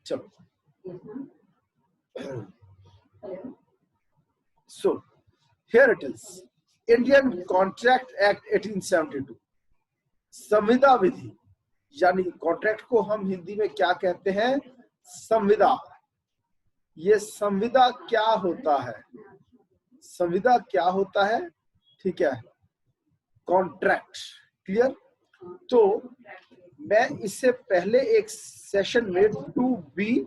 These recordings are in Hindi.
चलो, so here it is, Indian Contract Act 1872, संविदा विधि, यानी कॉन्ट्रैक्ट को हम हिंदी में क्या कहते हैं? संविदा। ये संविदा क्या होता है? संविदा क्या होता है? ठीक है, कॉन्ट्रैक्ट। क्लियर? तो मैं इससे पहले एक सेशन में 2B,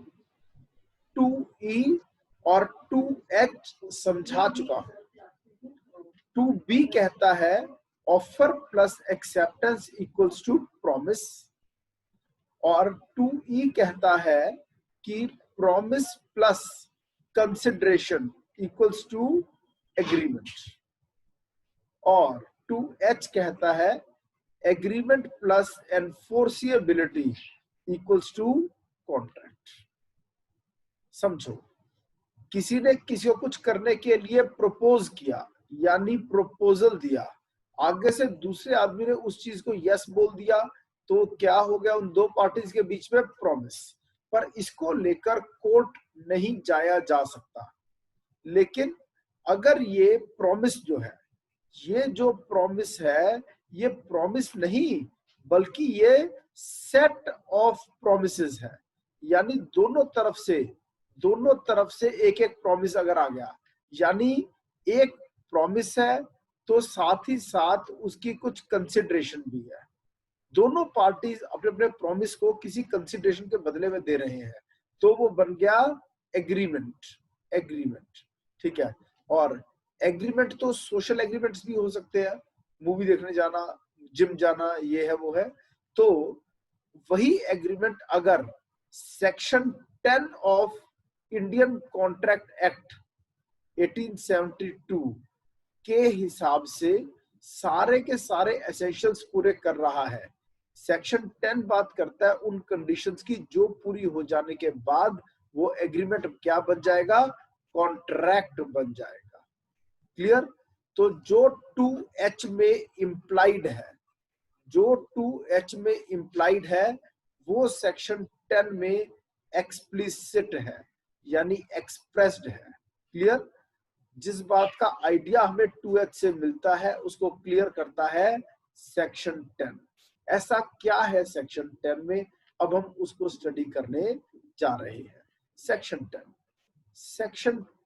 2E और 2H समझा चुका हूं। 2B कहता है offer plus acceptance equals to promise, और 2E कहता है कि promise plus consideration equals to agreement, और 2H कहता है agreement plus enforceability equals to contract. समझो, किसी ने किसी को कुछ करने के लिए प्रपोज किया, यानी प्रपोजल दिया, आगे से दूसरे आदमी ने उस चीज को यस बोल दिया, तो क्या हो गया? उन दो पार्टीज के बीच में प्रॉमिस। पर इसको लेकर कोर्ट नहीं जाया जा सकता। लेकिन अगर ये प्रॉमिस जो है, ये जो प्रॉमिस है, ये प्रॉमिस नहीं बल्कि ये सेट ऑफ प्रॉमिसेस है, यानी दोनों तरफ से एक एक प्रॉमिस अगर आ गया, यानी एक प्रॉमिस है तो साथ ही साथ उसकी कुछ कंसिडरेशन भी है। दोनों पार्टीज अपने अपने प्रॉमिस को किसी कंसिडरेशन के बदले में दे रहे हैं, तो वो बन गया एग्रीमेंट। ठीक है, और एग्रीमेंट तो सोशल एग्रीमेंट्स भी हो सकते हैं, मूवी देखने जाना, जिम जाना, ये है वो है। तो वही एग्रीमेंट अगर section 10 of Indian contract act 1872 के हिसाब से सारे के सारे एसेंशियल्स पूरे कर रहा है, सेक्शन 10 बात करता है उन कंडीशंस की जो पूरी हो जाने के बाद वो एग्रीमेंट क्या बन जाएगा? कॉन्ट्रैक्ट बन जाएगा। क्लियर? तो जो 2H में इंप्लाइड है, वो सेक्शन 10 में एक्सप्लिसिट है, यानी एक्सप्रेस्ड है। क्लियर? जिस बात का आइडिया हमें 2H से मिलता है उसको क्लियर करता है सेक्शन 10। ऐसा क्या है सेक्शन 10 में? अब हम उसको स्टडी करने जा रहे हैं। Section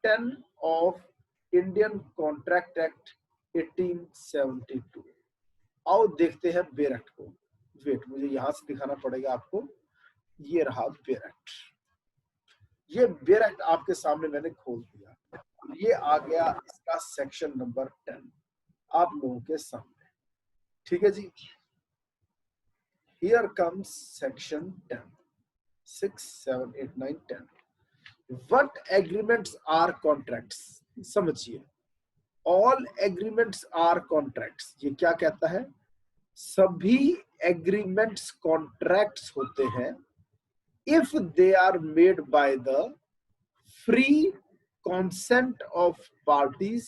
10 of Indian contract act 1872। आओ देखते हैं बेर एक्ट को। वेट, मुझे यहां से दिखाना पड़ेगा आपको। ये रहा बेर एक्ट। ये बेर एक्ट आपके सामने मैंने खोल दिया, ये आ गया इसका सेक्शन नंबर 10 आप लोगों के सामने। ठीक है जी, here comes section 10, 6, 7, 8, 9, 10। What agreements are contracts? समझिए, ऑल एग्रीमेंट्स आर कॉन्ट्रैक्ट्स। ये क्या कहता है? सभी एग्रीमेंट्स कॉन्ट्रैक्ट्स होते हैं if they are made by the free consent of parties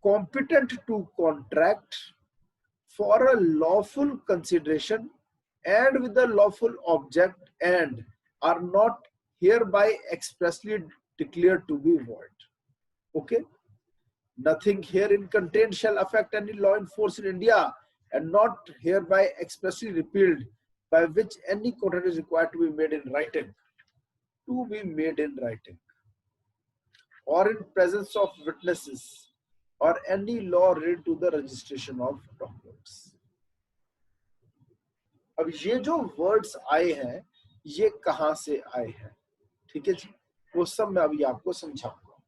competent to contract for a lawful consideration and with a lawful object and are not hereby expressly declared to be void. Okay, nothing herein contained shall affect any law in force in India and not hereby expressly repealed, by which any contract is required to be made in writing, or in presence of witnesses, or any law related to the registration of documents. अब ये जो वर्ड्स आए हैं, ये कहां से आए हैं? ठीक है जी, वो सब मैं अभी आपको समझाऊंगा।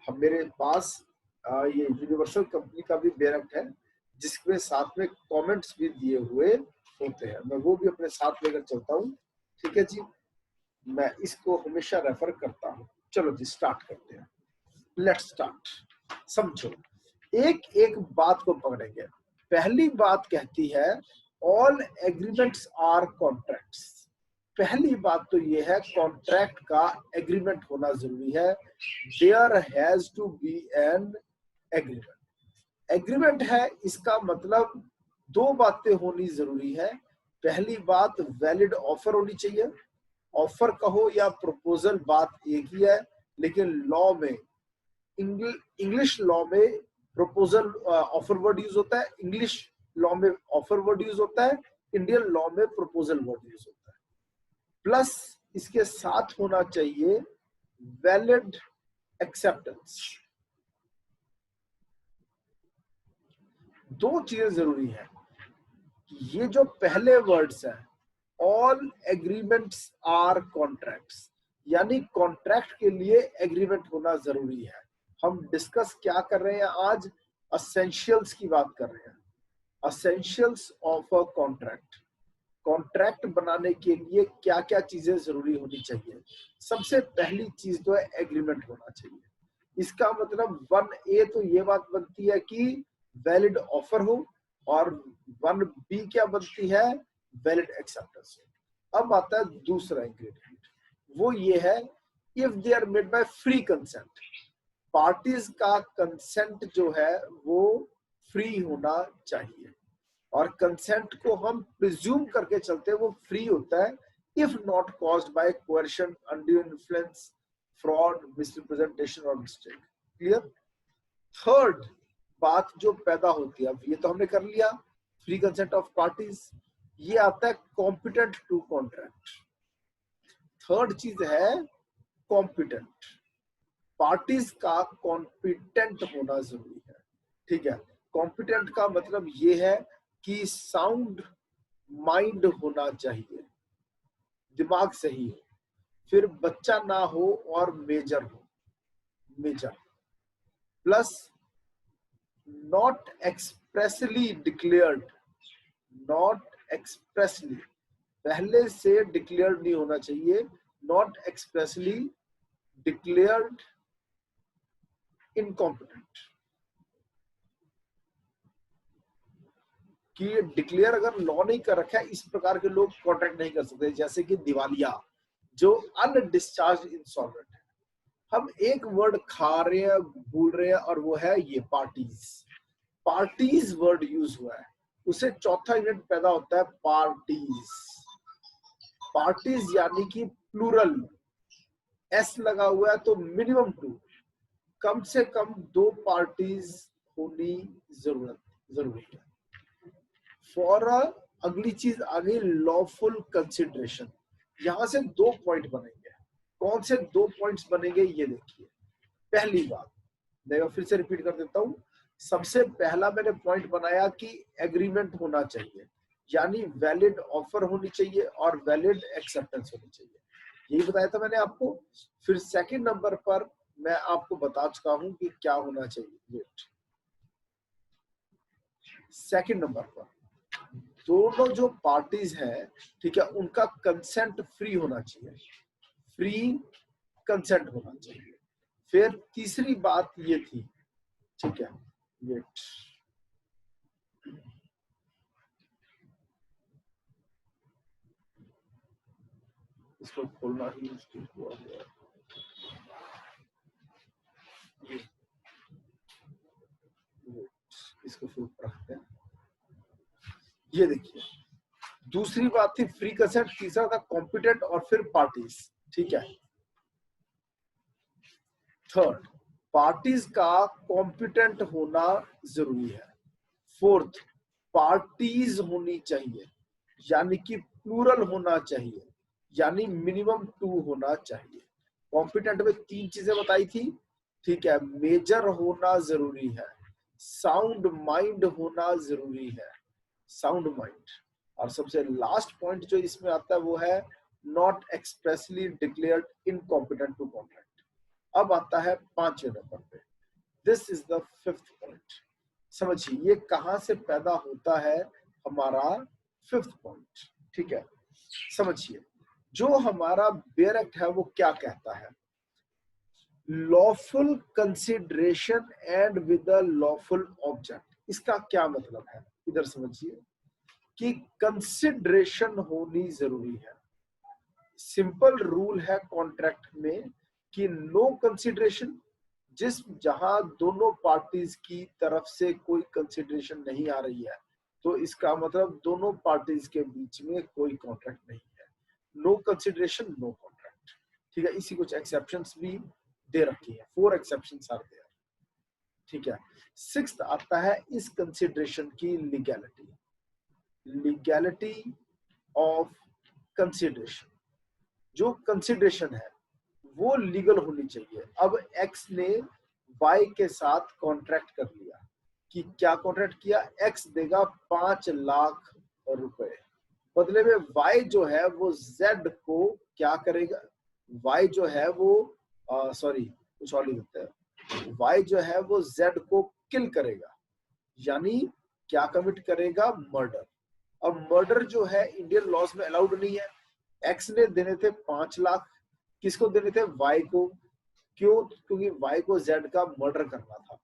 हम मेरे पास ये यूनिवर्सल कंपनी का भी बेर एक्ट है, जिसमें साथ में कमेंट्स भी दिए हुए होते हैं, मैं वो भी अपने साथ लेकर चलता हूँ। ठीक है जी, मैं इसको हमेशा रेफर करता हूँ। चलो जी, स्टार्ट करते हैं। Let's start. समझो, एक एक बात को पकड़ेंगे। पहली बात कहती है ऑल एग्रीमेंट्स आर कॉन्ट्रैक्ट्स। पहली बात तो ये है कॉन्ट्रैक्ट का एग्रीमेंट होना जरूरी है। There has to be an agreement. Agreement है, इसका मतलब दो बातें होनी जरूरी है। पहली बात, वैलिड ऑफर होनी चाहिए, ऑफर कहो या प्रपोजल, बात एक ही है, लेकिन लॉ में, इंग्लिश लॉ में प्रपोजल ऑफर वर्ड यूज होता है, इंग्लिश लॉ में ऑफर वर्ड यूज होता है, इंडियन लॉ में प्रपोजल वर्ड यूज होता है। प्लस इसके साथ होना चाहिए वैलिड एक्सेप्टेंस। दो चीजें जरूरी है। ये जो पहले वर्ड्स हैं, ऑल एग्रीमेंट्स आर कॉन्ट्रैक्ट्स, यानी कॉन्ट्रैक्ट के लिए एग्रीमेंट होना जरूरी है। हम डिस्कस क्या कर रहे हैं आज? असेंशियल्स की बात कर रहे हैं, essentials of a contract. Contract बनाने के लिए क्या क्या चीजें जरूरी होनी चाहिए? सबसे पहली चीज तो है एग्रीमेंट होना चाहिए। इसका मतलब 1A तो ये बात बनती है कि वैलिड ऑफर हो, और 1B क्या बनती है? वैलिड एक्सेप्टेंस हो। अब आता है दूसरा इंग्रेडिएंट, वो ये है if they are made by free consent. Parties का कंसेंट जो है वो फ्री होना चाहिए, और कंसेंट को हम प्रिज्यूम करके चलते हैं वो फ्री होता है if not caused by coercion, undue influence, fraud, misrepresentation और मिस्टेक। क्लियर? थर्ड बात जो पैदा होती है, अब ये तो हमने कर लिया फ्री कंसेंट ऑफ पार्टीज, ये आता है कॉम्पिटेंट टू कॉन्ट्रैक्ट। थर्ड चीज है कॉम्पिटेंट। पार्टीज का कॉम्पिटेंट होना जरूरी है। ठीक है, कॉम्पिटेंट का मतलब ये है कि साउंड माइंड होना चाहिए, दिमाग सही हो, फिर बच्चा ना हो और मेजर हो, major plus not expressly declared, not expressly, पहले से डिक्लेयर्ड नहीं होना चाहिए, नॉट एक्सप्रेसली डिक्लेयर्ड इनकॉम्पिटेंट। कि डिक्लेयर अगर लॉ नहीं कर रखा है, इस प्रकार के लोग कॉन्ट्रैक्ट नहीं कर सकते, जैसे कि दिवालिया, जो अनडिस्चार्ज इंसॉल्वेंट है। हम एक वर्ड खा रहे हैं, भूल रहे हैं, और वो है ये पार्टीज। पार्टीज वर्ड यूज हुआ है, उसे चौथा यूनिट पैदा होता है पार्टीज। पार्टीज यानी कि प्लूरल, एस लगा हुआ है तो मिनिमम 2, कम से कम 2 पार्टीज होनी जरूरी है। फॉर अगली चीज आ गई लॉफुल कंसिडरेशन। यहां से 2 पॉइंट बनेंगे। कौन से 2 पॉइंट्स बनेंगे ये देखिए। पहली बात, मैं फिर से रिपीट कर देता हूं। सबसे पहला मैंने पॉइंट बनाया कि एग्रीमेंट होना चाहिए, यानी वैलिड ऑफर होनी चाहिए और वैलिड एक्सेप्टेंस होनी चाहिए, यही बताया था मैंने आपको। फिर सेकंड नंबर पर मैं आपको बता चुका हूं कि क्या होना चाहिए। सेकंड नंबर पर दोनों जो पार्टीज हैं, ठीक है, उनका कंसेंट फ्री होना चाहिए, फ्री कंसेंट होना चाहिए। फिर तीसरी बात ये थी, ठीक है, वेट, इसको खोलना ही मुश्किल हुआ है। इसको फिर रखते हैं। ये देखिए, दूसरी बात थी फ्री कंसेंट, तीसरा था कॉम्पिटेंट, और फिर पार्टीज। ठीक है, थर्ड पार्टीज का कॉम्पिटेंट होना जरूरी है। फोर्थ पार्टीज होनी चाहिए, यानी कि प्लूरल होना चाहिए, यानी मिनिमम 2 होना चाहिए। कॉम्पिटेंट में 3 चीजें बताई थी, ठीक है, मेजर होना जरूरी है, साउंड माइंड होना जरूरी है, साउंड माइंड, और सबसे लास्ट पॉइंट जो इसमें आता है वो है not expressly declared incompetent to contract. अब आता है 5वें नंबर पे, this is the 5th point. समझिए ये कहां से पैदा होता है, हमारा 5th पॉइंट। ठीक है, समझिए जो हमारा बेयर एक्ट है वो क्या कहता है, lawful consideration and with a lawful object. इसका क्या मतलब है, इधर समझिए कि कंसिडरेशन होनी जरूरी है। सिंपल रूल है कॉन्ट्रैक्ट में कि नो कंसिडरेशन, जहां दोनों पार्टीज की तरफ से कोई कंसिडरेशन नहीं आ रही है, तो इसका मतलब दोनों पार्टीज के बीच में कोई कॉन्ट्रैक्ट नहीं है। No consideration no contract. ठीक है, इसी कुछ एक्सेप्शंस भी दे रखी है, 4 एक्सेप्शंस आर देयर। ठीक है, 6th आता है इस कंसिडरेशन की लीगैलिटी, लीगैलिटी ऑफ कंसिडरेशन। जो कंसिडरेशन है वो लीगल होनी चाहिए। अब एक्स ने वाई के साथ कॉन्ट्रैक्ट कर लिया कि क्या कॉन्ट्रैक्ट किया, एक्स देगा 5 लाख रुपए, बदले में वाई जो है वो जेड को क्या करेगा, वाई जो है वो सॉरी कुछ और लिख देते हैं, वाई जो है वो जेड को किल करेगा, यानी क्या कमिट करेगा, मर्डर। अब मर्डर जो है इंडियन लॉज में अलाउड नहीं है। एक्स ने देने थे 5 लाख, किसको देने थे, वाई को, क्यों, क्योंकि वाई को जेड का मर्डर करना था।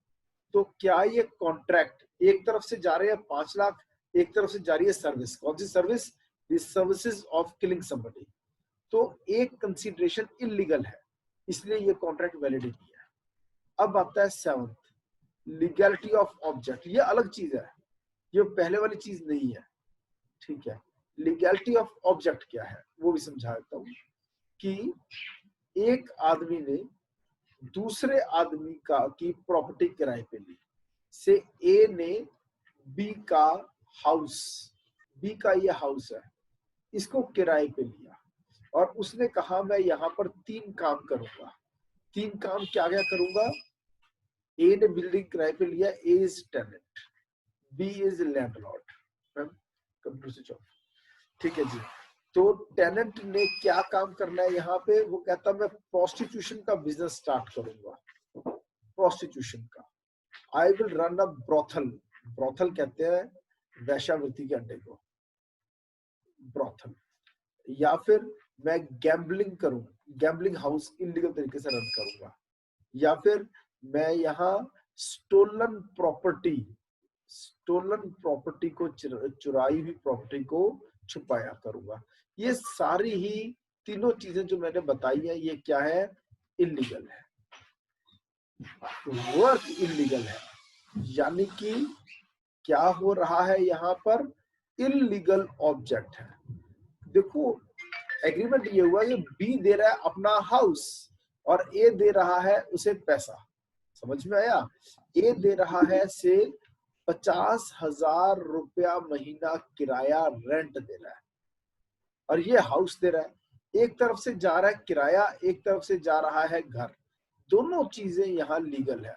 तो क्या ये कॉन्ट्रैक्ट, एक तरफ से जा रहे हैं 5 लाख, एक तरफ से जा रही है सर्विस, कौन सी service, the services of killing somebody. तो एक कंसीडरेशन इलीगल है, इसलिए ये कॉन्ट्रैक्ट वैलिड नहीं है। अब आता है 7th, लीगैलिटी ऑफ ऑब्जेक्ट। ये अलग चीज है, ये पहले वाली चीज नहीं है। ठीक है, लीगैलिटी ऑफ ऑब्जेक्ट क्या है वो भी समझा देता हूं कि एक आदमी ने दूसरे आदमी की प्रॉपर्टी किराए पे ली, से ए ने बी का हाउस, बी का ये हाउस है, इसको किराए पे लिया और उसने कहा मैं यहाँ पर 3 काम करूंगा। 3 काम क्या क्या करूंगा, ए ने बिल्डिंग किराए पे लिया, A is tenant, B is landlord. Computer switch off. ठीक है जी, तो टेनेंट ने क्या काम करना है यहाँ पे, वो कहता मैं प्रोस्टिट्यूशन का बिजनेस स्टार्ट करूंगा, प्रोस्टिट्यूशन का, I will run a brothel, brothel कहते हैं वैश्यावृत्ति के अड्डे को, ब्रोथल। या फिर मैं गैम्बलिंग करूं, गैम्बलिंग हाउस इलीगल तरीके से रन करूंगा, या फिर मैं यहाँ स्टोलन प्रॉपर्टी, स्टोलन प्रॉपर्टी को, चुराई हुई प्रॉपर्टी को छुपाया करूंगा। ये सारी ही तीनों चीजें जो मैंने बताई है ये क्या है, इलीगल है, वर्क इलीगल है। यानी कि क्या हो रहा है यहाँ पर, इलीगल ऑब्जेक्ट है। देखो एग्रीमेंट ये हुआ कि बी दे रहा है अपना हाउस और ए दे रहा है उसे पैसा, समझ में आया, ए दे रहा है से 50,000 रुपया महीना किराया रेंट दे रहा है और ये हाउस दे रहा है। एक तरफ से जा रहा है किराया, एक तरफ से जा रहा है घर, दोनों चीजें यहाँ लीगल है।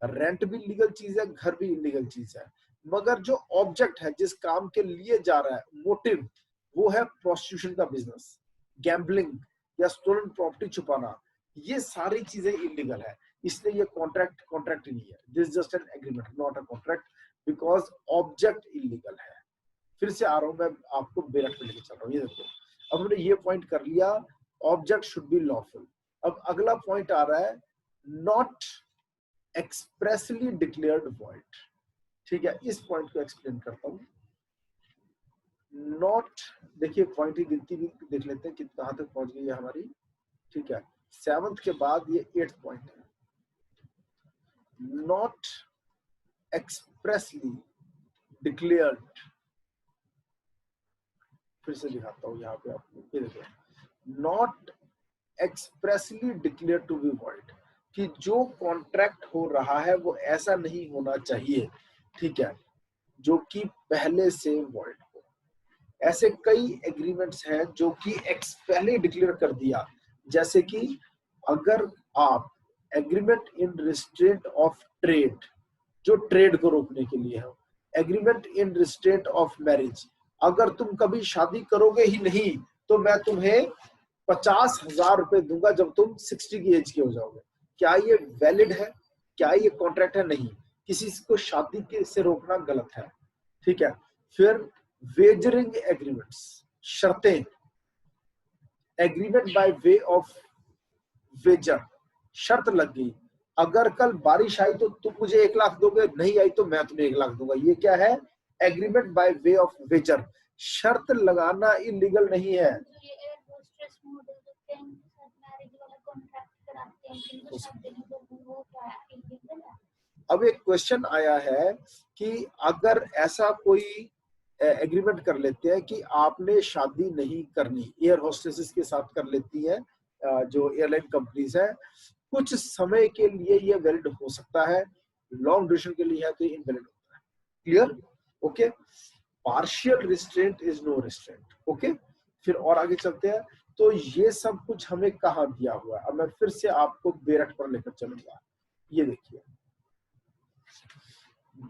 रेंट भी लीगल चीज है, घर भी लीगल चीज है, मगर जो ऑब्जेक्ट है जिस काम के लिए जा रहा है, मोटिव, वो है प्रोस्टिट्यूशन का बिजनेस, गैम्बलिंग या स्टोलन प्रॉपर्टी छुपाना, ये सारी चीजें इलीगल है। इसलिए ये कॉन्ट्रैक्ट नहीं है, this just an agreement not a contract, because object illegal है। फिर से आ रहा हूं मैं, आपको बेरट पे लेके चल रहा हूँ। ये देखो, अब हमने ये पॉइंट कर लिया, ऑब्जेक्ट शुड बी लॉफुल। अब अगला पॉइंट आ रहा है, नॉट एक्सप्रेसली डिक्लेयर्ड वॉइड। ठीक है, इस पॉइंट को एक्सप्लेन करता हूं। नॉट, देखिए पॉइंट की गिनती भी देख लेते हैं कि कहां तक पहुंच गई है हमारी। ठीक है, 7th के बाद ये 8th पॉइंट है, नॉट एक्सप्रेसली डिक्लेयर्ड। फिर से दिखाता हूं यहाँ पे आपको, ये देखिए, not expressly declare to be void, कि जो कॉन्ट्रैक्ट हो रहा है वो ऐसा नहीं होना चाहिए, ठीक है, जो कि पहले से वॉइड हो। ऐसे कई एग्रीमेंट्स हैं जो कि पहले डिक्लेयर कर दिया, जैसे कि अगर आप agreement in restraint of trade, जो ट्रेड को रोकने के लिए है, agreement in restraint of marriage, अगर तुम कभी शादी करोगे ही नहीं तो मैं तुम्हें 50,000 रुपए दूंगा जब तुम 60 की एज के हो जाओगे। क्या ये वैलिड है, क्या ये कॉन्ट्रैक्ट है, नहीं। किसी को शादी के से रोकना गलत है। ठीक है, फिर वेजरिंग एग्रीमेंट्स, शर्तें, agreement by way of wager, शर्त लग गई, अगर कल बारिश आई तो तुम मुझे 1 लाख दोगे, नहीं आई तो मैं तुम्हें 1 लाख दूंगा। ये क्या है, agreement by way of wager. शर्त लगाना इलीगल नहीं है। अब एक क्वेश्चन आया है कि अगर ऐसा कोई एग्रीमेंट कर लेते हैं कि आपने शादी नहीं करनी, एयर होस्टेसेस के साथ कर लेती है जो एयरलाइन कंपनीज है, कुछ समय के लिए ये वैलिड हो सकता है, लॉन्ग ड्यूरेशन के लिए है तो ये इनवैलिड होता है। Clear? Okay, partial restraint is no restraint. Okay, फिर और आगे चलते हैं। तो ये सब कुछ हमें कहाँ दिया हुआ है, अब मैं फिर से आपको बेरठ पर लेकर चलूंगा। ये देखिए,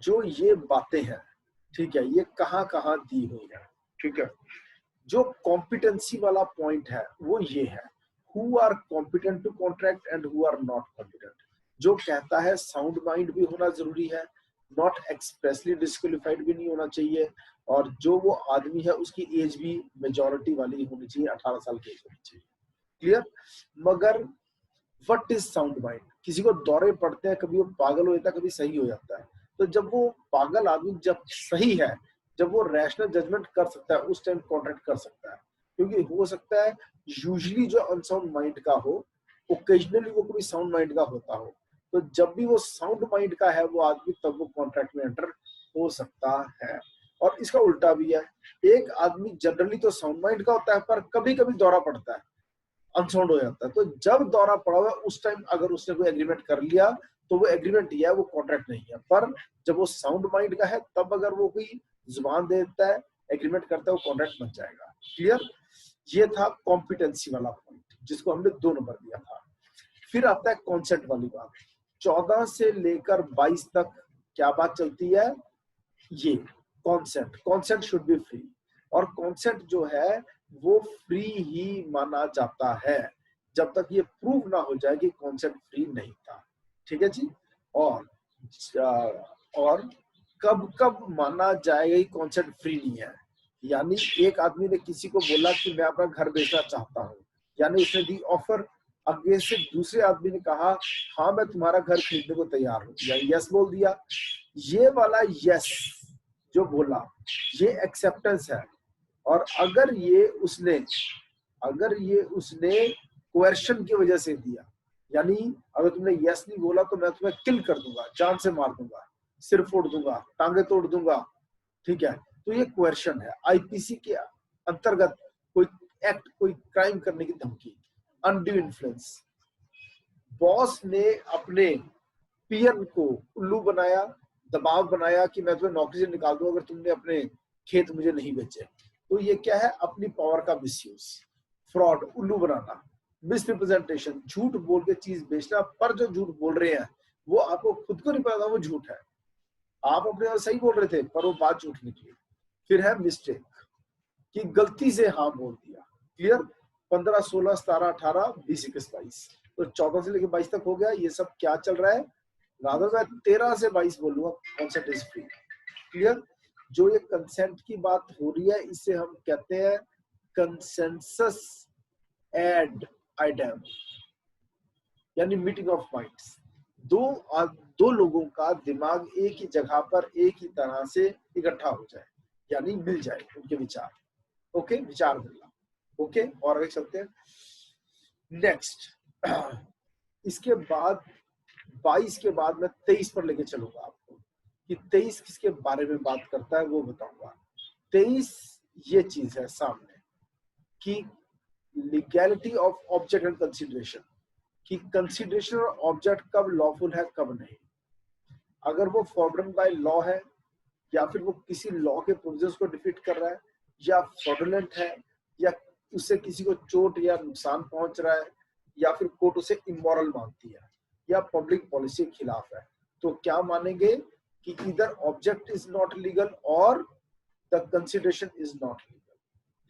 जो ये बातें हैं, ठीक है, ये कहाँ कहाँ दी हुई है। ठीक है, जो कॉम्पिटेंसी वाला पॉइंट है वो ये है, who are competent to contract and who are not competent. जो कहता है साउंड माइंड भी होना जरूरी है, नॉट एक्सप्रेसली डिस्क्वालिफाइड भी नहीं होना चाहिए, और जो वो आदमी है उसकी एज भी मेजॉरिटी वाली होनी चाहिए, 18 साल की एज होनी चाहिए। क्लियर? मगर व्हाट इज साउंड माइंड? किसी को दौरे पड़ते हैं, कभी वो पागल हो जाता है, कभी सही हो जाता है। तो जब वो पागल आदमी जब सही है, जब वो रैशनल जजमेंट कर सकता है, उस टाइम कॉन्ट्रैक्ट कर सकता है। क्योंकि हो सकता है यूजुअली जो अनसाउंड माइंड का हो, ओकेजनली वो कोई साउंड माइंड का होता हो। तो जब भी वो साउंड माइंड का है वो आदमी, तब वो कॉन्ट्रैक्ट में एंटर हो सकता है। और इसका उल्टा भी है, एक आदमी जनरली तो साउंड माइंड का होता है, पर कभी कभी दौरा पड़ता है, अनसाउंड हो जाता है। तो जब दौरा पड़ा हुआ है उस टाइम अगर उसने कोई एग्रीमेंट कर लिया तो वो एग्रीमेंट ही है, वो कॉन्ट्रैक्ट नहीं है। पर जब वो साउंड माइंड का है तब अगर वो कोई जुबान दे देता है, एग्रीमेंट करता है, वो कॉन्ट्रैक्ट बन जाएगा। क्लियर? ये था कॉम्पिटेंसी वाला पॉइंट, जिसको हमने 2 नंबर दिया था। फिर आता है कॉन्सेंट वाली बात। 14 से लेकर 22 तक क्या बात चलती है? ये consent, consent should be free. और कॉन्सेंट जो है वो फ्री ही माना जाता है जब तक ये प्रूव ना हो जाए कि कॉन्सेंट फ्री नहीं था। ठीक है जी? और कब कब माना जाएगा कि कॉन्सेंट फ्री नहीं है? यानी एक आदमी ने किसी को बोला कि मैं अपना घर बेचना चाहता हूँ, यानी उसने दी ऑफर, आगे से दूसरे आदमी ने कहा हाँ मैं तुम्हारा घर खरीदने को तैयार हूँ, या यस बोल दिया। ये वाला यस जो बोला, ये एक्सेप्टेंस है। और अगर ये उसने कोएर्शन की वजह से दिया, यानी अगर तुमने यस नहीं बोला तो मैं तुम्हें किल कर दूंगा, जान से मार दूंगा, सिर फोड़ दूंगा, टांगे तोड़ दूंगा, ठीक है, तो ये कोएर्शन है। आईपीसी के अंतर्गत कोई एक्ट, कोई क्राइम करने की धमकी, अनड्यू इन्फ्लुएंस। बॉस ने अपने पीएम को उल्लू बनाया, दबाव बनाया कि मैं तुम्हें नौकरी से निकाल दूं अगर तुमने अपने खेत मुझे नहीं बेचे। तो ये क्या है? अपनी पावर का मिसयूज, फ्रॉड, उल्लू बनाना, मिसरिप्रेजेंटेशन, झूठ बोल के चीज बेचना। पर जो झूठ बोल रहे हैं वो आपको खुद को नहीं पता वो झूठ है, आप अपने सही बोल रहे थे पर वो बात झूठ निकली। फिर है मिस्टेक, कि गलती से हाँ बोल दिया। क्लियर? 15, 16, 17, 18, 20, 21, 22, तो 14 से लेकर 22 तक हो गया। ये सब क्या चल रहा है? रादर मैं 13 से 22 बोलूंगा, कॉन्सेंट इज फ्री। क्लियर? जो ये कंसेंट की बात हो रही है इसे हम कहते हैं कंसेंसस एड आइडम, यानी मीटिंग ऑफ माइंड्स। दो लोगों का दिमाग एक ही जगह पर एक ही तरह से इकट्ठा हो जाए, यानी मिल जाए उनके विचार। ओके, विचार मिलना। ओके, और आगे चलते हैं। नेक्स्ट, इसके बाद 22 के बाद मैं 23 पर लेके चलूंगा आपको, कि 23 किसके बारे में बात करता है वो बताऊंगा। 23 ये चीज है सामने, कि legality of object and consideration, कि कंसिडरेशन और ऑब्जेक्ट कब लॉफुल है कब नहीं। अगर वो फॉरबिडन बाय लॉ है, या फिर वो किसी लॉ के प्रोविजंस को डिफीट कर रहा है, या फ्रॉडुलेंट है, या उससे किसी को चोट या नुकसान पहुंच रहा है, या फिर कोर्ट उसे इमोरल मानती है, या पब्लिक पॉलिसी के खिलाफ है, तो क्या मानेंगे? कि इधर ऑब्जेक्ट इज नॉट लीगल और the consideration is not legal.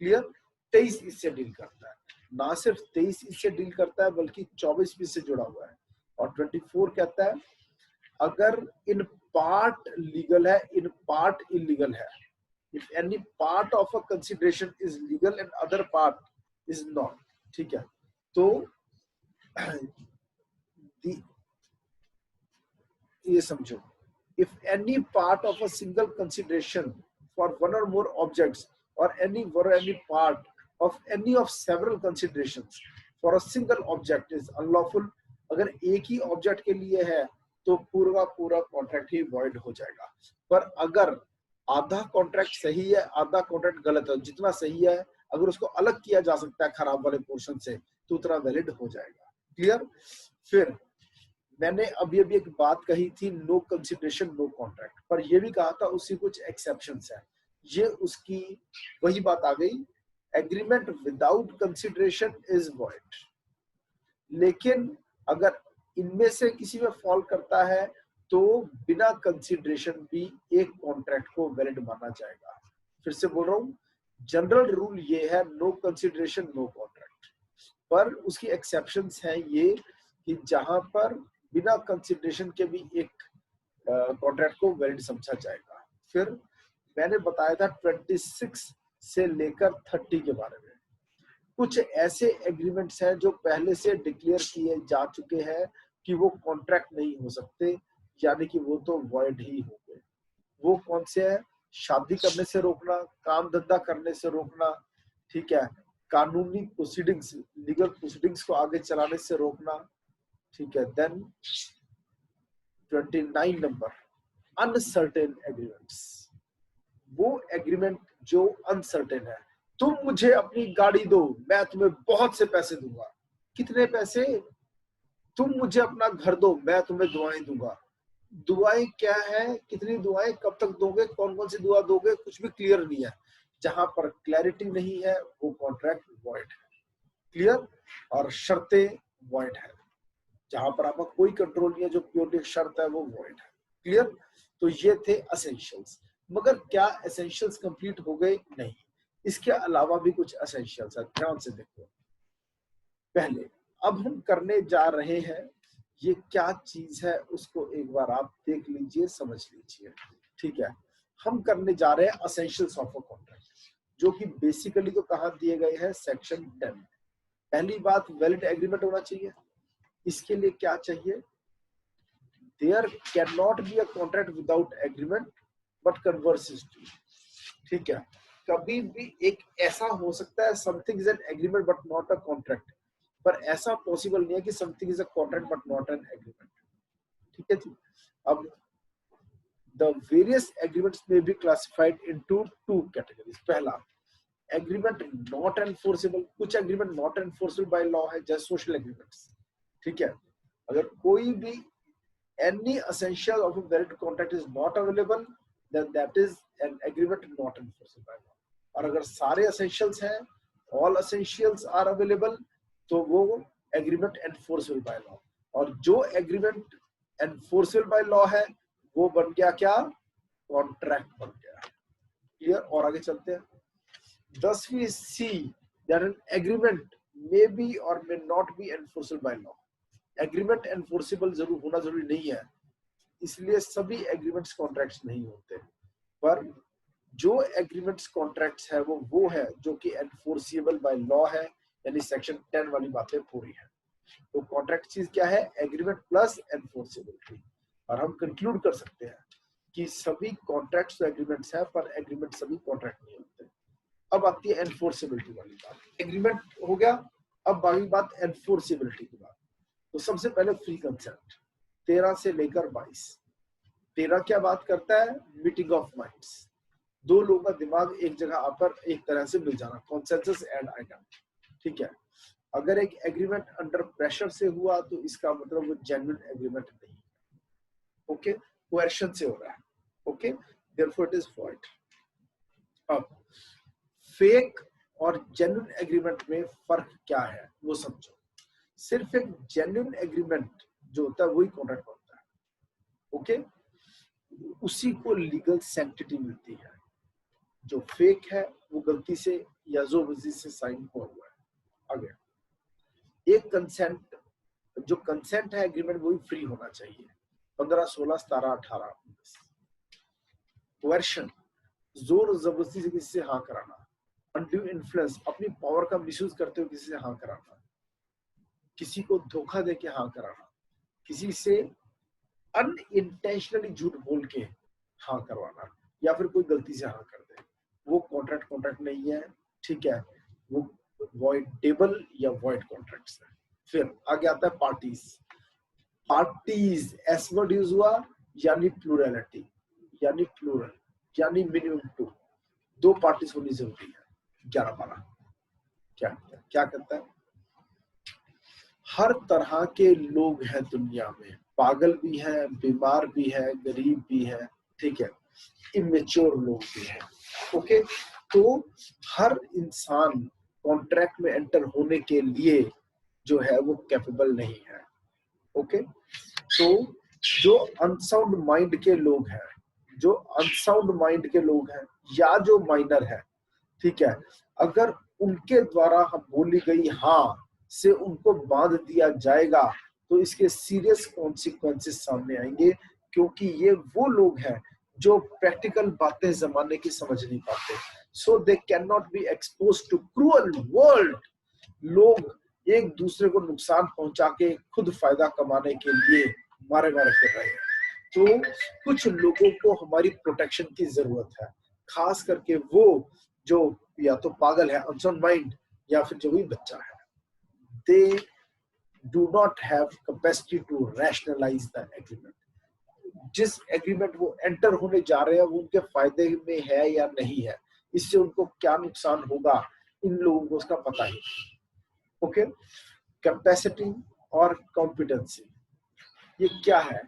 Clear? 23 इससे डील करता है। ना सिर्फ 23 इससे डील करता है बल्कि 24 भी इससे जुड़ा हुआ है। और 24 कहता है अगर इन पार्ट लीगल है, इन पार्ट इलीगल है, if any part of a consideration is legal and other part is not, ठीक है, तो ये समझो, if any part of a single consideration for one or more objects or any part of any of several considerations for a single object is unlawful, अगर एक ही ऑब्जेक्ट के लिए है तो पूरा कॉन्ट्रैक्ट ही वॉइड हो जाएगा। पर अगर आधा कॉन्ट्रैक्ट सही है, आधा कॉन्ट्रैक्ट गलत है। जितना सही है अगर उसको अलग किया जा सकता है खराब वाले पोर्शन से तो उतना वैलिड हो जाएगा। क्लियर? फिर मैंने अभी अभी एक बात कही थी, नो कंसिडरेशन नो कॉन्ट्रैक्ट, पर ये भी कहा था उसकी कुछ एक्सेप्शंस है। ये उसकी वही बात आ गई, agreement without consideration is void. लेकिन अगर इनमें से किसी में फॉल करता है तो बिना कंसिडरेशन भी एक कॉन्ट्रैक्ट को वैलिड माना जाएगा। फिर से बोल रहा हूं, जनरल रूल ये है नो कंसिडरेशन नो कॉन्ट्रैक्ट, पर उसकी एक्सेप्शंस हैं ये कि जहां पर बिना कंसिडरेशन के भी एक कॉन्ट्रैक्ट को वैलिड समझा जाएगा। फिर मैंने बताया था 26 से लेकर 30 के बारे में। कुछ ऐसे एग्रीमेंट्स हैं जो पहले से डिक्लेयर किए जा चुके हैं कि वो कॉन्ट्रैक्ट नहीं हो सकते, यानी कि वो तो वॉइड ही होंगे। वो कौन से हैं? शादी करने से रोकना, काम धंधा करने से रोकना, ठीक है, कानूनी प्रोसीडिंग्स, लीगल प्रोसीडिंग्स को आगे चलाने से रोकना, ठीक है। Then 29 number, uncertain agreements. वो एग्रीमेंट जो अनसर्टेन है, तुम मुझे अपनी गाड़ी दो, मैं तुम्हें बहुत से पैसे दूंगा। कितने पैसे? तुम मुझे अपना घर दो, मैं तुम्हें दुआएं दूंगा। दुआएं क्या है? कितनी दुआएं, कब तक दोगे, कौन कौन सी दुआ दोगे, कुछ भी क्लियर नहीं है। जहां पर क्लैरिटी नहीं है वो कॉन्ट्रैक्ट वॉइड है। क्लियर? और शर्तें वॉइड है। जहां पर आपका कोई कंट्रोल नहीं है, जो प्योरली शर्त है वो वॉइड है। क्लियर? तो ये थे एसेंशियल्स। मगर क्या एसेंशियल्स कंप्लीट हो गए? नहीं, इसके अलावा भी कुछ एसेंशियल्स है, ध्यान से देखो। पहले अब हम करने जा रहे हैं, ये क्या चीज है उसको एक बार आप देख लीजिए, समझ लीजिए, ठीक है। हम करने जा रहे हैं एसेंशियल्स ऑफ अ कॉन्ट्रैक्ट, जो कि बेसिकली तो कहाँ दिए गए हैं? सेक्शन 10। पहली बात, वैलिड एग्रीमेंट होना चाहिए। इसके लिए क्या चाहिए? There can not be a contract without agreement but converse is true. ठीक है, कभी भी एक ऐसा हो सकता है something is an agreement but not a contract, पर ऐसा पॉसिबल नहीं है कि something is a contract but not an agreement. ठीक है जी। अब द वेरियस एग्रीमेंट्स में be classified into two categories. पहला, एग्रीमेंट नॉट एनफोर्सेबल। कुछ agreement not enforceable by law है, जैसे सोशल एग्रीमेंट्स। ठीक है, अगर कोई भी any essential of a valid contract is not available, then that is an agreement not enforceable by law. और अगर सारे essentials हैं, all essentials are available, तो वो agreement enforceable by law। और जो agreement enforceable by law है वो बन गया क्या? Contract बन गया। क्लियर? और आगे चलते हैं। Thus we see that an agreement may be or may not be enforceable by law। Agreement enforceable जरूर होना जरूरी नहीं है, इसलिए सभी एग्रीमेंट्स कॉन्ट्रैक्ट्स नहीं होते। पर जो एग्रीमेंट्स कॉन्ट्रैक्ट्स है वो है जो कि एनफोर्सेबल बाय लॉ है, यानी सेक्शन 10 वाली बातें पूरी है। तो कॉन्ट्रैक्ट चीज क्या है? Agreement plus enforceability. और हम कंक्लूड कर सकते हैं कि सभी कॉन्ट्रैक्ट्स तो एग्रीमेंट्स है, पर एग्रीमेंट सभी कॉन्ट्रैक्ट नहीं होते। अब आती है एनफोर्सेबिलिटी वाली बात। एग्रीमेंट हो गया, अब बाकी बात एनफोर्सेबिलिटी की बात। तो सबसे पहले फ्री कंसेंट 13 से लेकर 22। 13 क्या बात करता है? Meeting of minds. दो लोगों का दिमाग एक जगह आकर एक तरह से मिल जाना, कॉन्सेंसस एंड आइटम। ठीक है, अगर एक एग्रीमेंट अंडर प्रेशर से हुआ तो इसका मतलब वो जेन्युइन एग्रीमेंट नहीं है। ओके, कोएर्शन से हो रहा है। Okay, therefore it is void. अब फेक और जेन्युइन एग्रीमेंट में फर्क क्या है वो समझो। सिर्फ एक जेन्युइन एग्रीमेंट जो होता है वही कॉन्ट्रैक्ट होता है। ओके, उसी को लीगल सैंक्टिटी मिलती है। जो फेक है वो गलती से या जोबर्दस्ती से साइन हुआ हुआ है। आगे, एक कंसेंट, जो कंसेंट है एग्रीमेंट वही फ्री होना चाहिए। 15, 16, 17, 18, 19। कोएर्शन, जोर जबरदस्ती से किसी से हाँ कराना। अनड्यू इन्फ्लुएंस, अपनी पावर का मिसयूज करते हुए किसी से हाँ कराना। किसी को धोखा देके हाँ कराना। किसी से अनइंटेंशनली झूठ बोल के हाँ करवाना, या फिर कोई गलती से हाँ कर दे, वो कॉन्ट्रैक्ट नहीं है। ठीक है, वो वॉइडेबल या वॉइड कॉन्ट्रैक्ट्स है। फिर आगे आता है parties. Parties S word use हुआ, यानी प्लूरलिटी, यानी प्लूरल। यानी मिनिमम 2, 2 पार्टीज होनी जरूरी है। 11-12 क्या क्या कहता है? हर तरह के लोग हैं दुनिया में, पागल भी है, बीमार भी है, गरीब भी है, ठीक है, इमेच्योर लोग भी हैं। ओके, तो हर इंसान कॉन्ट्रैक्ट में एंटर होने के लिए जो है वो कैपेबल नहीं है। ओके, तो जो अनसाउंड माइंड के लोग हैं, जो अनसाउंड माइंड के लोग हैं या जो माइनर है, ठीक है, अगर उनके द्वारा हम बोली गई हाँ से उनको बांध दिया जाएगा तो इसके सीरियस कॉन्सिक्वेंसेस सामने आएंगे, क्योंकि ये वो लोग हैं जो प्रैक्टिकल बातें जमाने की समझ नहीं पाते। So they can not be expose to cruel world. लोग एक दूसरे को नुकसान पहुंचा के खुद फायदा कमाने के लिए मारे मारे फिर रहे हैं। तो कुछ लोगों को हमारी प्रोटेक्शन की जरूरत है, खास करके वो जो या तो पागल है, अनसाउंड माइंड, या फिर जो भी बच्चा है। They do not have capacity to rationalise the agreement. जिस एग्रीमेंट वो एंटर होने जा रहे हैं वो उनके फायदे में है या नहीं है, इससे उनको क्या नुकसान होगा, इन लोगों को उसका पता ही। ओके, कैपेसिटी और कॉम्पिटेंसी ये क्या है?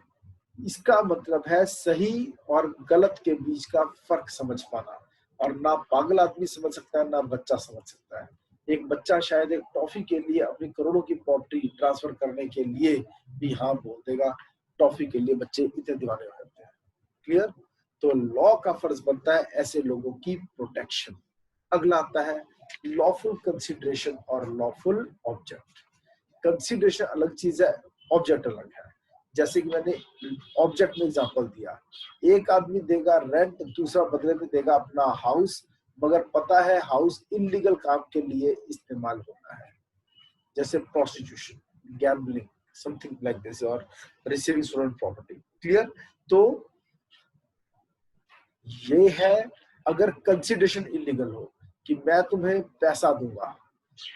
इसका मतलब है सही और गलत के बीच का फर्क समझ पाना। और ना पागल आदमी समझ सकता है, ना बच्चा समझ सकता है। एक बच्चा शायद एक टॉफी के लिए अपनी करोड़ों की प्रॉपर्टी ट्रांसफर करने के लिए भी हाँ बोल देगा। टॉफी के लिए बच्चे इतने दीवाने हो जाते हैं। क्लियर? तो लॉ का फर्ज बनता है ऐसे लोगों की प्रोटेक्शन। अगला आता है लॉफुल कंसिडरेशन और लॉफुल ऑब्जेक्ट। कंसिडरेशन अलग चीज है, ऑब्जेक्ट अलग है। जैसे कि मैंने ऑब्जेक्ट में एग्जांपल दिया, एक आदमी देगा रेंट, दूसरा बदले में देगा अपना हाउस, मगर पता है हाउस इलीगल काम के लिए इस्तेमाल होता है, जैसे prostitution, gambling, something like this, और रिसीविंग स्टोलन प्रॉपर्टी। क्लियर? तो ये है अगर कंसिडरेशन इलीगल हो कि मैं तुम्हें पैसा दूंगा,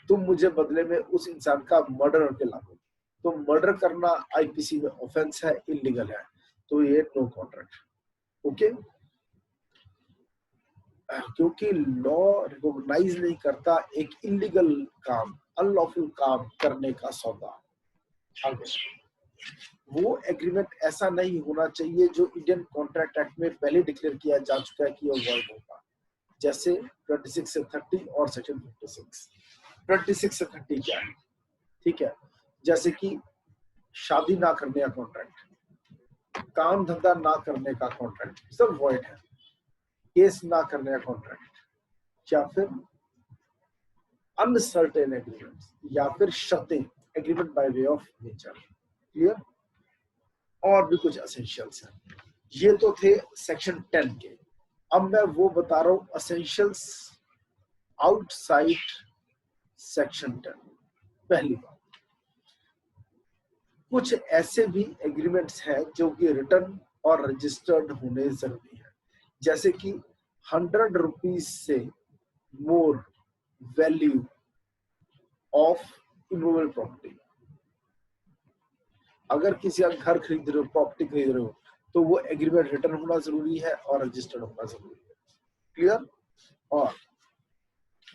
तुम मुझे बदले में उस इंसान का मर्डर करके ला दो, तो मर्डर करना आईपीसी में ऑफेंस है, इलीगल है, तो ये नो कॉन्ट्रैक्ट। ओके, क्योंकि लॉ रिकॉग्नाइज नहीं करता एक इलीगल काम, अनलॉफुल काम करने का सौदा। वो एग्रीमेंट ऐसा नहीं होना चाहिए जो इंडियन कॉन्ट्रैक्ट एक्ट में पहले डिक्लेयर किया जा चुका है कि वो वर्ड होगा, जैसे 26 से 30 और सेक्शन 56। 26 से 30 क्या है? ठीक है, जैसे कि शादी ना करने का कॉन्ट्रैक्ट, काम धंधा ना करने का कॉन्ट्रैक्ट, सब वॉइड है। केस ना करने का कॉन्ट्रैक्ट, या फिर अनसर्टेन एग्रीमेंट, या फिर शर्तें, agreement by way of nature. Clear? और भी कुछ एसेंशियल्स हैं। ये तो थे सेक्शन 10 के। अब मैं वो बता रहा हूं एसेंशियल्स आउटसाइड सेक्शन 10। पहली बात, कुछ ऐसे भी एग्रीमेंट्स हैं जो कि रिटर्न और रजिस्टर्ड होने जरूरी है, जैसे कि 100 रुपीज से more value of immovable property. अगर किसी का घर खरीद रहे हो, प्रॉपर्टी खरीद रहे हो, तो वो एग्रीमेंट रिटर्न होना जरूरी है और रजिस्टर्ड होना जरूरी है। क्लियर? और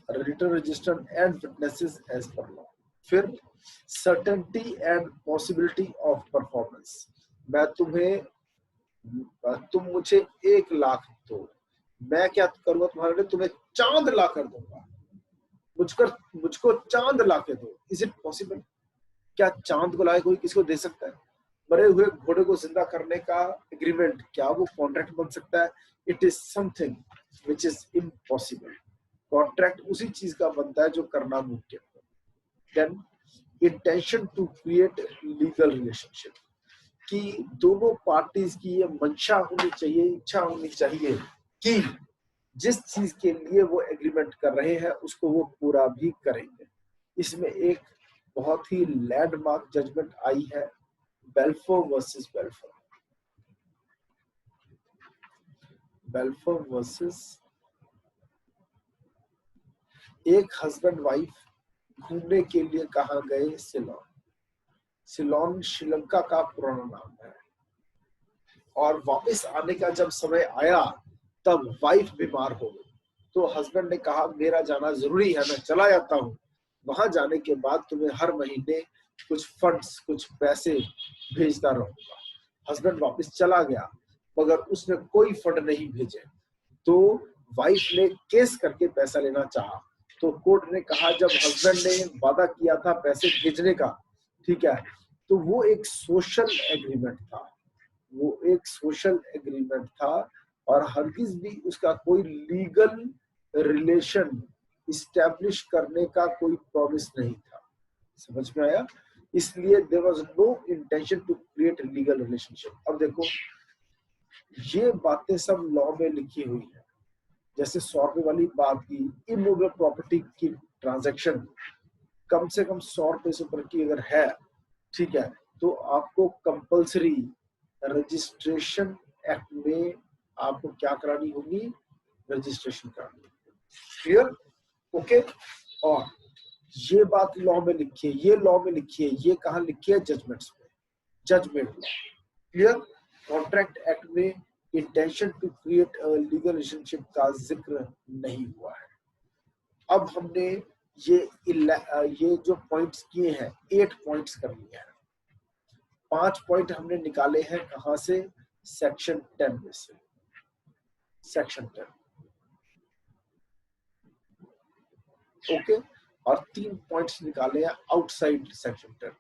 return, registered and witnesses as per law. फिर certainty and possibility of performance. मैं तुम मुझे 1 लाख दो, मैं क्या करूंगा तुम्हारे लिए, तुम्हें चांद ला कर दूंगा, मुझको चांद ला के दो। Is it possible? क्या चांद को लाए कोई किसी को दे सकता है? मरे हुए घोड़े को जिंदा करने का एग्रीमेंट, क्या वो कॉन्ट्रैक्ट बन सकता है? It is something which is impossible. Contract उसी चीज का बनता है जो करना मुमकिन हो। Then intention to create legal relationship, कि दोनों पार्टीज की ये मंशा होनी चाहिए, इच्छा होनी चाहिए कि जिस चीज के लिए वो एग्रीमेंट कर रहे हैं उसको वो पूरा भी करेंगे। इसमें एक बहुत ही लैंडमार्क जजमेंट आई है, Balfour versus Balfour. Balfour versus, एक हस्बैंड वाइफ घूमने के लिए कहाँ गए? सिलोन। सिलोन श्रीलंका का पुराना नाम है, और वापस आने का जब समय आया तब वाइफ बीमार हो गई, तो हस्बैंड ने कहा मेरा जाना जरूरी है, मैं चला जाता हूँ। वहां जाने के बाद तुम्हें हर महीने कुछ फंड्स, कुछ पैसे भेजता रहूंगा। हस्बैंड वापस चला गया, मगर उसने कोई फंड नहीं भेजे। तो वाइफ ने केस करके पैसा लेना चाहा, तो कोर्ट ने कहा जब हस्बैंड ने वादा किया था पैसे भेजने का, ठीक है, तो वो एक सोशल एग्रीमेंट था, वो एक सोशल एग्रीमेंट था, और हरगिज भी उसका कोई लीगल रिलेशन इस्टेब्लिश करने का कोई प्रॉमिस नहीं था। समझ में आया? इसलिए there was no intention to create legal relationship. अब देखो, ये बातें सब लॉ में लिखी हुई है। जैसे 100 रुपए वाली बात की, इमूवेबल प्रॉपर्टी की ट्रांजैक्शन कम से कम 100 रुपए से ऊपर की अगर है, ठीक है, तो आपको कंपल्सरी रजिस्ट्रेशन एक्ट में आपको क्या करानी होगी? रजिस्ट्रेशन करानी होगी। क्लियर? ओके। और ये बात लॉ में लिखी है, ये लॉ में लिखी है, ये कहाँ लिखी है? जजमेंट्स में, judgment law. Clear? Contract act में intention to create a legal relationship का जिक्र नहीं हुआ है। अब हमने ये जो पॉइंट्स किए हैं, 8 पॉइंट्स कर लिए हैं। 5 पॉइंट हमने निकाले हैं कहां से? सेक्शन 10 में से। Section 10, okay. और 3 पॉइंट्स निकाले हैं आउटसाइड सेक्शन 10।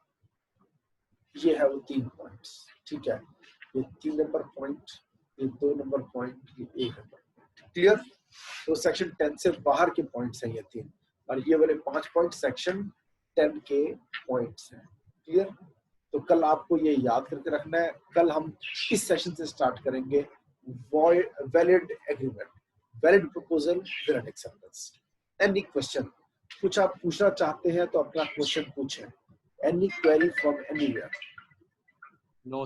ये है वो 3 पॉइंट्स, ठीक है। ये 3 नंबर पॉइंट, ये 2 नंबर पॉइंट, ये 1 नंबर पॉइंट। क्लियर? तो सेक्शन 10 से बाहर के पॉइंट्स हैं ये 3, और ये वाले 5 पॉइंट सेक्शन 10 के पॉइंट्स हैं। क्लियर? तो कल आपको ये याद करके रखना है। कल हम इस सेशन से स्टार्ट करेंगे valid agreement, valid proposal, valid acceptance. Any question, कुछ आप पूछना चाहते हैं तो अपना क्वेश्चन पूछें। Any query from anywhere? No